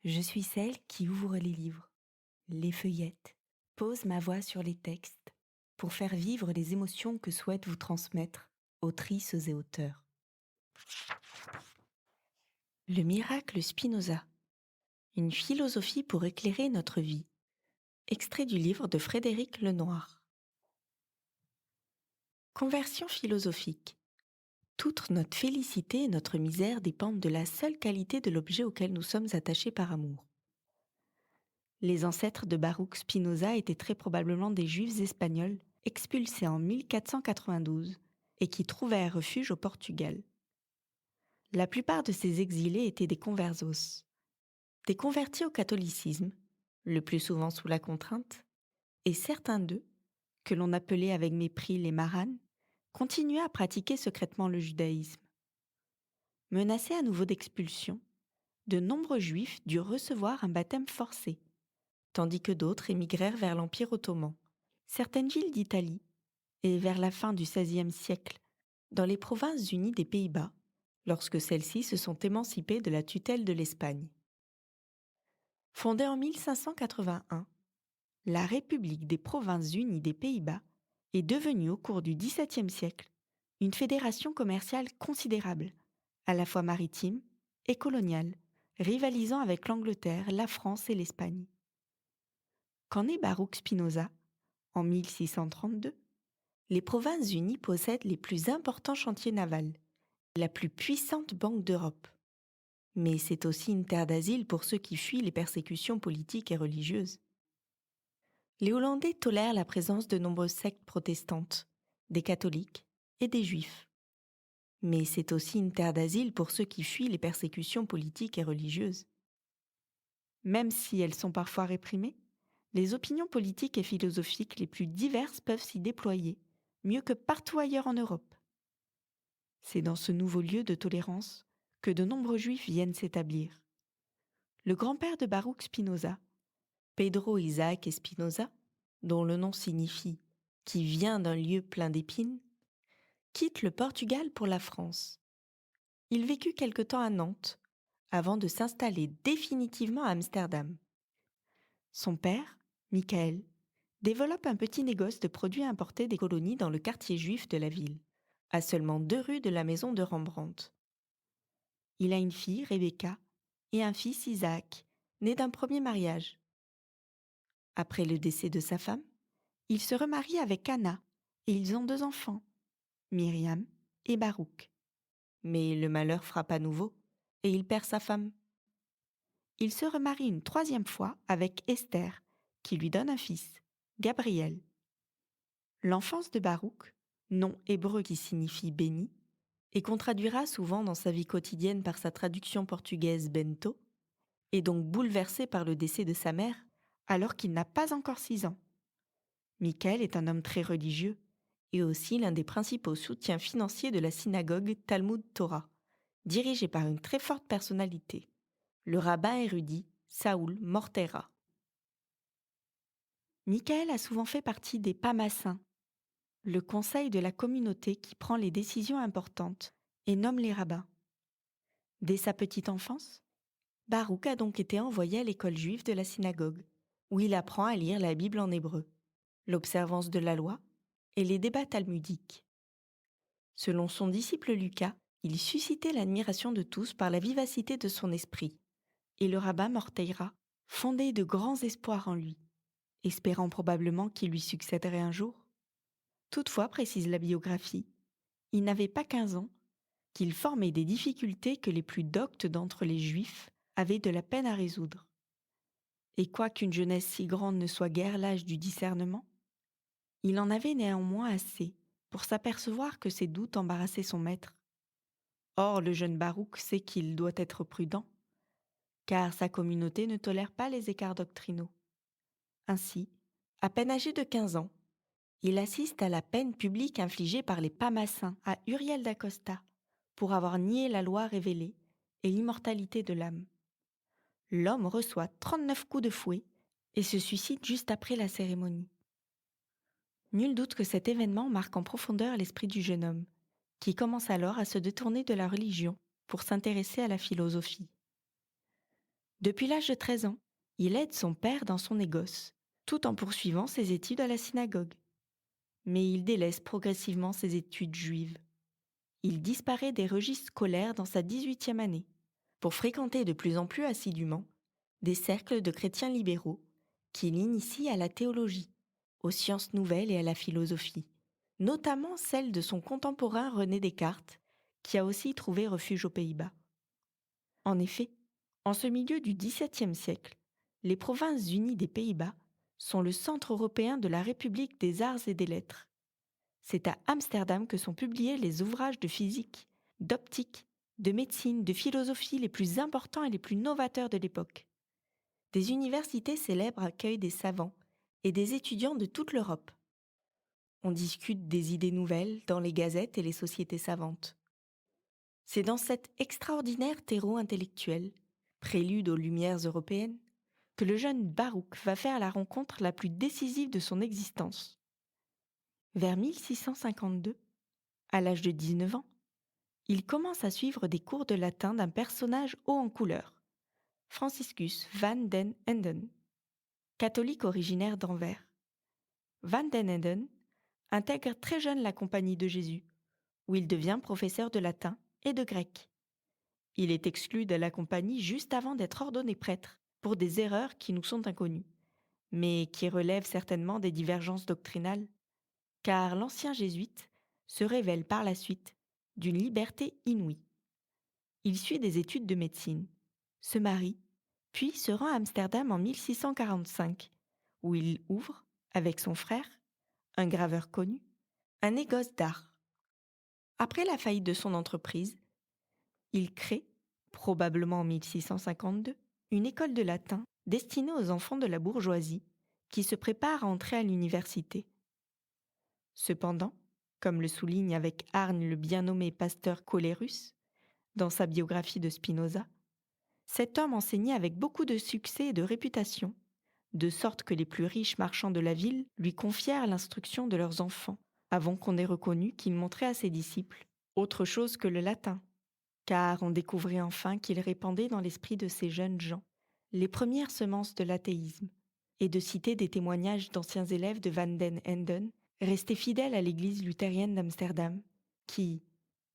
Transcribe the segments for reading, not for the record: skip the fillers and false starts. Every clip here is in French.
Je suis celle qui ouvre les livres, les feuillette, pose ma voix sur les textes, pour faire vivre les émotions que souhaite vous transmettre, autrices et auteurs. Le miracle Spinoza, une philosophie pour éclairer notre vie. Extrait du livre de Frédéric Lenoir. Conversion philosophique. Toute notre félicité et notre misère dépendent de la seule qualité de l'objet auquel nous sommes attachés par amour. Les ancêtres de Baruch Spinoza étaient très probablement des juifs espagnols expulsés en 1492 et qui trouvèrent refuge au Portugal. La plupart de ces exilés étaient des conversos, des convertis au catholicisme, le plus souvent sous la contrainte, et certains d'eux, que l'on appelait avec mépris les maranes, continuaient à pratiquer secrètement le judaïsme. Menacés à nouveau d'expulsion, de nombreux juifs durent recevoir un baptême forcé, tandis que d'autres émigrèrent vers l'Empire ottoman, certaines villes d'Italie, et vers la fin du XVIe siècle, dans les provinces-unies des Pays-Bas, lorsque celles-ci se sont émancipées de la tutelle de l'Espagne. Fondée en 1581, la République des Provinces-Unies des Pays-Bas est devenue au cours du XVIIe siècle une fédération commerciale considérable, à la fois maritime et coloniale, rivalisant avec l'Angleterre, la France et l'Espagne. Quand naît Baruch Spinoza, en 1632, les Provinces-Unies possèdent les plus importants chantiers navals, la plus puissante banque d'Europe. Mais c'est aussi une terre d'asile pour ceux qui fuient les persécutions politiques et religieuses. Les Hollandais tolèrent la présence de nombreuses sectes protestantes, des catholiques et des juifs. Mais c'est aussi une terre d'asile pour ceux qui fuient les persécutions politiques et religieuses. Même si elles sont parfois réprimées, les opinions politiques et philosophiques les plus diverses peuvent s'y déployer, mieux que partout ailleurs en Europe. C'est dans ce nouveau lieu de tolérance que de nombreux juifs viennent s'établir. Le grand-père de Baruch Spinoza, Pedro Isaac Espinosa, dont le nom signifie « qui vient d'un lieu plein d'épines », quitte le Portugal pour la France. Il vécut quelque temps à Nantes, avant de s'installer définitivement à Amsterdam. Son père, Michael, développe un petit négoce de produits importés des colonies dans le quartier juif de la ville, à seulement 2 rues de la maison de Rembrandt. Il a une fille, Rebecca, et un fils, Isaac, né d'un premier mariage. Après le décès de sa femme, il se remarie avec Anna et ils ont 2 enfants, Myriam et Baruch. Mais le malheur frappe à nouveau et il perd sa femme. Il se remarie une 3e fois avec Esther, qui lui donne un fils, Gabriel. L'enfance de Baruch, nom hébreu qui signifie béni, et qu'on traduira souvent dans sa vie quotidienne par sa traduction portugaise bento, est donc bouleversé par le décès de sa mère alors qu'il n'a pas encore 6 ans. Michael est un homme très religieux et aussi l'un des principaux soutiens financiers de la synagogue Talmud Torah, dirigée par une très forte personnalité, le rabbin érudit Saoul Mortera. Michael a souvent fait partie des Pamassins, le conseil de la communauté qui prend les décisions importantes et nomme les rabbins. Dès sa petite enfance, Baruch a donc été envoyé à l'école juive de la synagogue, où il apprend à lire la Bible en hébreu, l'observance de la loi et les débats talmudiques. Selon son disciple Lucas, il suscitait l'admiration de tous par la vivacité de son esprit, et le rabbin Morteira fondait de grands espoirs en lui, espérant probablement qu'il lui succéderait un jour. Toutefois, précise la biographie, il n'avait pas 15 ans, qu'il formait des difficultés que les plus doctes d'entre les Juifs avaient de la peine à résoudre. Et quoiqu'une jeunesse si grande ne soit guère l'âge du discernement, il en avait néanmoins assez pour s'apercevoir que ses doutes embarrassaient son maître. Or, le jeune Baruch sait qu'il doit être prudent, car sa communauté ne tolère pas les écarts doctrinaux. Ainsi, à peine âgé de 15 ans, il assiste à la peine publique infligée par les Pamassins à Uriel d'Acosta pour avoir nié la loi révélée et l'immortalité de l'âme. L'homme reçoit 39 coups de fouet et se suicide juste après la cérémonie. Nul doute que cet événement marque en profondeur l'esprit du jeune homme, qui commence alors à se détourner de la religion pour s'intéresser à la philosophie. Depuis l'âge de 13 ans, il aide son père dans son négoce, tout en poursuivant ses études à la synagogue. Mais il délaisse progressivement ses études juives. Il disparaît des registres scolaires dans sa 18e année, pour fréquenter de plus en plus assidûment des cercles de chrétiens libéraux qui l'initient à la théologie, aux sciences nouvelles et à la philosophie, notamment celle de son contemporain René Descartes, qui a aussi trouvé refuge aux Pays-Bas. En effet, en ce milieu du XVIIe siècle, les provinces unies des Pays-Bas sont le centre européen de la République des arts et des lettres. C'est à Amsterdam que sont publiés les ouvrages de physique, d'optique, de médecine, de philosophie les plus importants et les plus novateurs de l'époque. Des universités célèbres accueillent des savants et des étudiants de toute l'Europe. On discute des idées nouvelles dans les gazettes et les sociétés savantes. C'est dans cet extraordinaire terreau intellectuel, prélude aux Lumières européennes, que le jeune Baruch va faire la rencontre la plus décisive de son existence. Vers 1652, à l'âge de 19 ans, il commence à suivre des cours de latin d'un personnage haut en couleur, Franciscus van den Enden, catholique originaire d'Anvers. Van den Enden intègre très jeune la Compagnie de Jésus, où il devient professeur de latin et de grec. Il est exclu de la Compagnie juste avant d'être ordonné prêtre, pour des erreurs qui nous sont inconnues, mais qui relèvent certainement des divergences doctrinales, car l'ancien jésuite se révèle par la suite d'une liberté inouïe. Il suit des études de médecine, se marie, puis se rend à Amsterdam en 1645, où il ouvre, avec son frère, un graveur connu, un négoce d'art. Après la faillite de son entreprise, il crée, probablement en 1652, une école de latin destinée aux enfants de la bourgeoisie qui se préparent à entrer à l'université. Cependant, comme le souligne avec hargne le bien nommé pasteur Colerus dans sa biographie de Spinoza, cet homme enseignait avec beaucoup de succès et de réputation, de sorte que les plus riches marchands de la ville lui confièrent l'instruction de leurs enfants, avant qu'on ait reconnu qu'il montrait à ses disciples autre chose que le latin, car on découvrit enfin qu'il répandait dans l'esprit de ces jeunes gens les premières semences de l'athéisme, et de citer des témoignages d'anciens élèves de Van den Enden, restés fidèles à l'église luthérienne d'Amsterdam, qui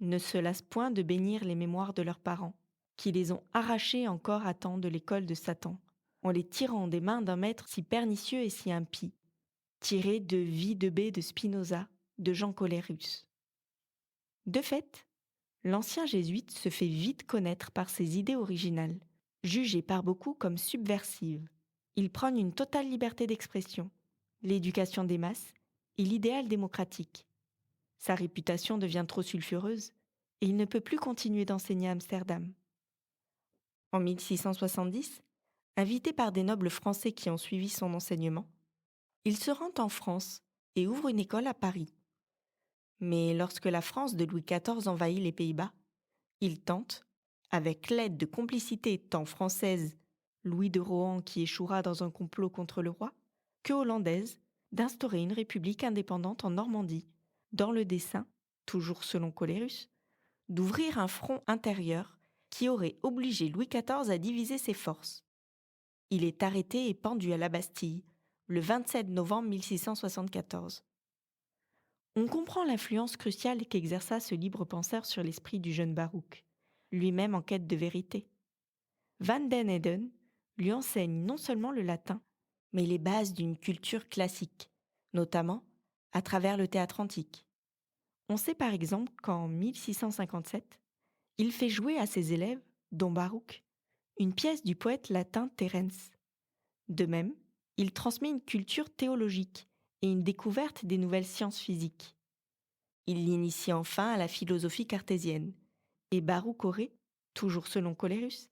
ne se lassent point de bénir les mémoires de leurs parents, qui les ont arrachés encore à temps de l'école de Satan, en les tirant des mains d'un maître si pernicieux et si impie, tirés de Vie de B de Spinoza, de Jean Colerus. De fait, l'ancien jésuite se fait vite connaître par ses idées originales, jugées par beaucoup comme subversives. Il prône une totale liberté d'expression, l'éducation des masses et l'idéal démocratique. Sa réputation devient trop sulfureuse et il ne peut plus continuer d'enseigner à Amsterdam. En 1670, invité par des nobles français qui ont suivi son enseignement, il se rend en France et ouvre une école à Paris. Mais lorsque la France de Louis XIV envahit les Pays-Bas, il tente, avec l'aide de complicité tant française, Louis de Rohan qui échouera dans un complot contre le roi, que hollandaise, d'instaurer une république indépendante en Normandie, dans le dessein, toujours selon Colerus, d'ouvrir un front intérieur qui aurait obligé Louis XIV à diviser ses forces. Il est arrêté et pendu à la Bastille le 27 novembre 1674. On comprend l'influence cruciale qu'exerça ce libre penseur sur l'esprit du jeune Baruch, lui-même en quête de vérité. Van den Eden lui enseigne non seulement le latin, mais les bases d'une culture classique, notamment à travers le théâtre antique. On sait par exemple qu'en 1657, il fait jouer à ses élèves, dont Baruch, une pièce du poète latin Terence. De même, il transmet une culture théologique et une découverte des nouvelles sciences physiques. Il l'initie enfin à la philosophie cartésienne, et Baruch aurait, toujours selon Colerus,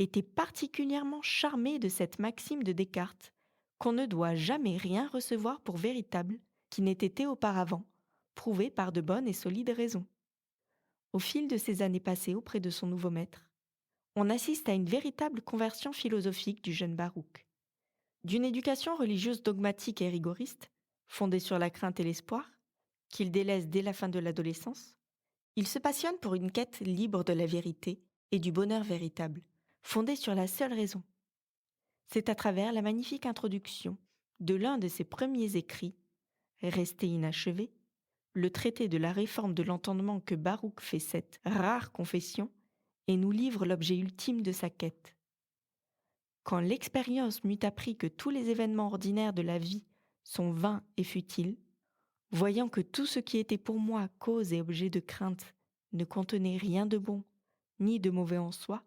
était particulièrement charmé de cette maxime de Descartes qu'on ne doit jamais rien recevoir pour véritable qui n'ait été auparavant, prouvé par de bonnes et solides raisons. Au fil de ces années passées auprès de son nouveau maître, on assiste à une véritable conversion philosophique du jeune Baruch. D'une éducation religieuse dogmatique et rigoriste, fondée sur la crainte et l'espoir, qu'il délaisse dès la fin de l'adolescence, il se passionne pour une quête libre de la vérité et du bonheur véritable, fondée sur la seule raison. C'est à travers la magnifique introduction de l'un de ses premiers écrits, resté inachevé, le traité de la réforme de l'entendement que Baruch fait cette rare confession et nous livre l'objet ultime de sa quête. Quand l'expérience m'eut appris que tous les événements ordinaires de la vie sont vains et futiles, voyant que tout ce qui était pour moi cause et objet de crainte ne contenait rien de bon ni de mauvais en soi,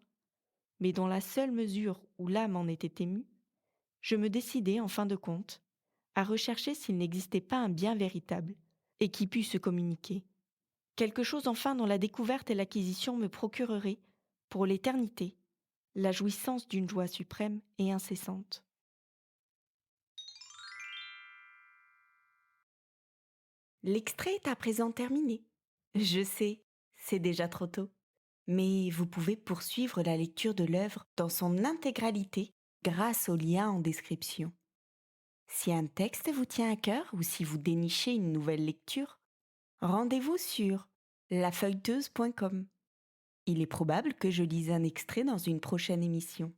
mais dans la seule mesure où l'âme en était émue, je me décidai, en fin de compte, à rechercher s'il n'existait pas un bien véritable et qui pût se communiquer. Quelque chose enfin dont la découverte et l'acquisition me procureraient, pour l'éternité, la jouissance d'une joie suprême et incessante. L'extrait est à présent terminé. Je sais, c'est déjà trop tôt. Mais vous pouvez poursuivre la lecture de l'œuvre dans son intégralité grâce au lien en description. Si un texte vous tient à cœur ou si vous dénichez une nouvelle lecture, rendez-vous sur lafeuilleteuse.com. Il est probable que je lise un extrait dans une prochaine émission.